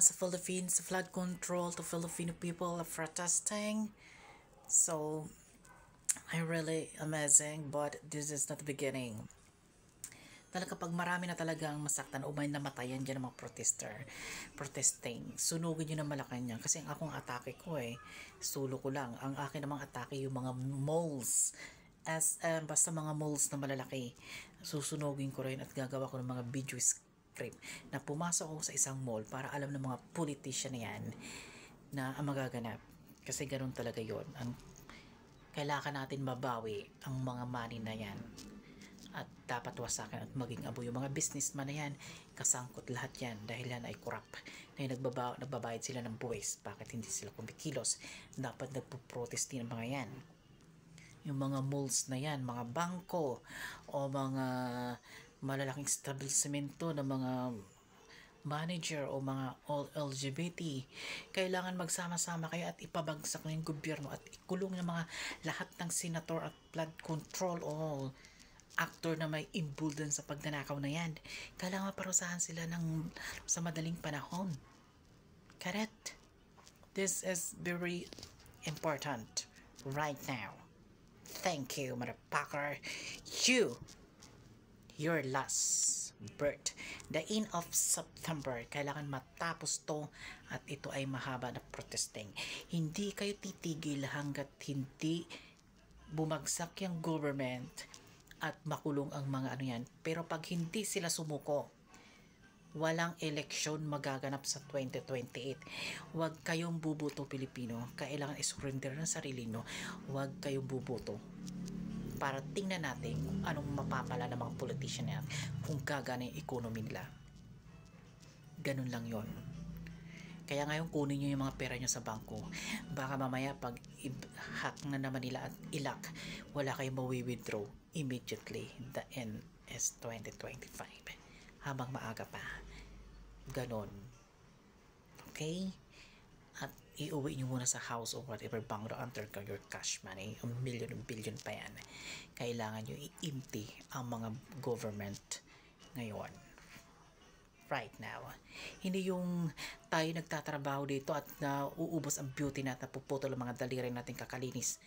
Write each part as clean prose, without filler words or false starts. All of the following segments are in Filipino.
Sa Philippines, flood control to Filipino people are protesting. So, I really amazing, but this is not the beginning. Talaga pag marami na talagang masaktan o may namatayan dyan ng mga protesting, sunugin nyo ng Malacanang. Kasi ang akong atake ko sulo ko lang. Ang akin namang atake yung mga malls, basta mga malls na malalaki. Susunugin ko rin at gagawa ko ng mga video script na pumasok ako sa isang mall para alam ng mga politician na yan na ang magaganap. Kasi ganun talaga yon. Kailangan natin mabawi ang mga money na yan at dapat wasakin at maging abo yung mga businessman na yan, kasangkot lahat yan dahil yan ay corrupt na nagbabayad sila ng buwis. Bakit hindi sila kumikilos? Dapat nagpo-protest din ang mga yan, yung mga malls na yan, mga bangko o mga malalaking establishmento ng mga manager o mga all LGBT. Kailangan magsama-sama kayo at ipabagsak ng gobyerno at ikulong ng mga lahat ng senator at flood control o actor na may imbuldan sa pagnanakaw na yan. Kailangan parusahan sila sa madaling panahon. Correct? This is very important right now. Thank you, motherfucker. Your last birth. The end of September. Kailangan matapos to at ito ay mahaba na protesting. Hindi kayo titigil hanggat hindi bumagsak yung government at makulong ang mga ano yan. Pero pag hindi sila sumuko, walang eleksyon magaganap sa 2028. Huwag kayong buboto Pilipino. Kailangan isurrender ng sarili nyo. Huwag kayong buboto. Para tingnan natin kung anong mapapala ng mga politician na yan, kung gagana yung economy nila. Ganun lang yon. Kaya ngayon kunin nyo yung mga pera nyo sa bangko. Baka mamaya pag hack na naman nila at ilak, wala kayong mawi-withdraw immediately. The end is 2025. Habang maaga pa. Ganon. Okay? At iuwi nyo muna sa house or whatever bangro under your cash money. Million billion pa yan. Kailangan nyo i-empty ang mga government ngayon. Right now. Hindi yung tayo nagtatrabaho dito at uubos ang beauty natin, napuputol ang mga daliri natin kakalinis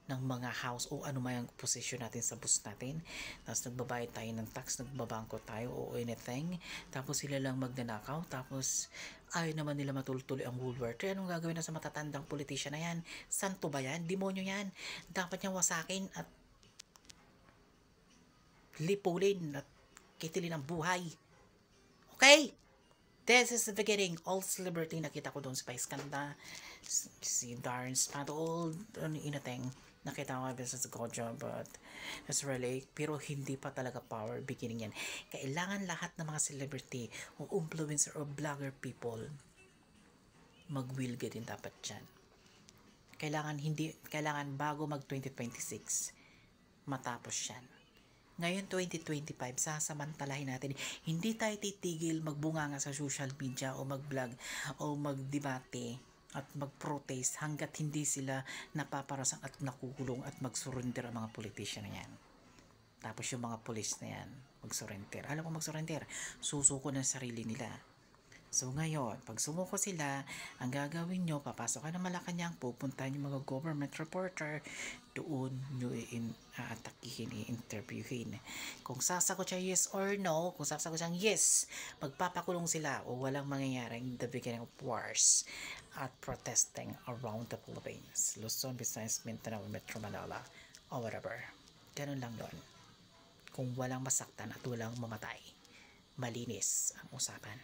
ng mga house o ano may ang posisyon natin sa bus natin. Tapos nagbabayad tayo ng tax, nagbabangko tayo o anything. Tapos sila lang magnanakaw. Tapos ayaw naman nila matultuloy ang Woolworth. Anong gagawin na sa matatandang politician na yan? Santo ba yan? Demonyo yan. Dapat niyang wasakin at lipulin at kitilin ang buhay. Okay? This is the beginning. All celebrity nakita ko doon si Vice Ganda, si Darren Spantold, inating nakita ko sa Gojo, but it's really, pero hindi pa talaga power beginning yan. Kailangan lahat ng mga celebrity o influencer o blogger people mag-wilga din dapat dyan. Kailangan bago mag 2026 matapos yan. Ngayon 2025, sasamantalahin natin. Hindi tayo titigil magbunganga sa social media o mag-vlog o magdebate at mag-protest hanggat hindi sila napaparasan at nakukulong at mag-surrender ang mga politician na yan. Tapos yung mga police na yan, mag-surrender. Alam mo mag-surrender? Susuko ng sarili nila. So ngayon, pag sumuko sila, ang gagawin nyo, papasok ka ng Malacanang, pupuntahan yung mga government reporter, doon nyo aatakihin, i-interviewin. Kung sasagot siya yes or no, kung sasagot siya yes, magpapakulong sila o walang mangyayaring the beginning of wars at protesting around the Philippines, Luzon, Visayas, Mindanao, Metro Manila, or whatever. Ganun lang doon. Kung walang masaktan at walang mamatay, malinis ang usapan.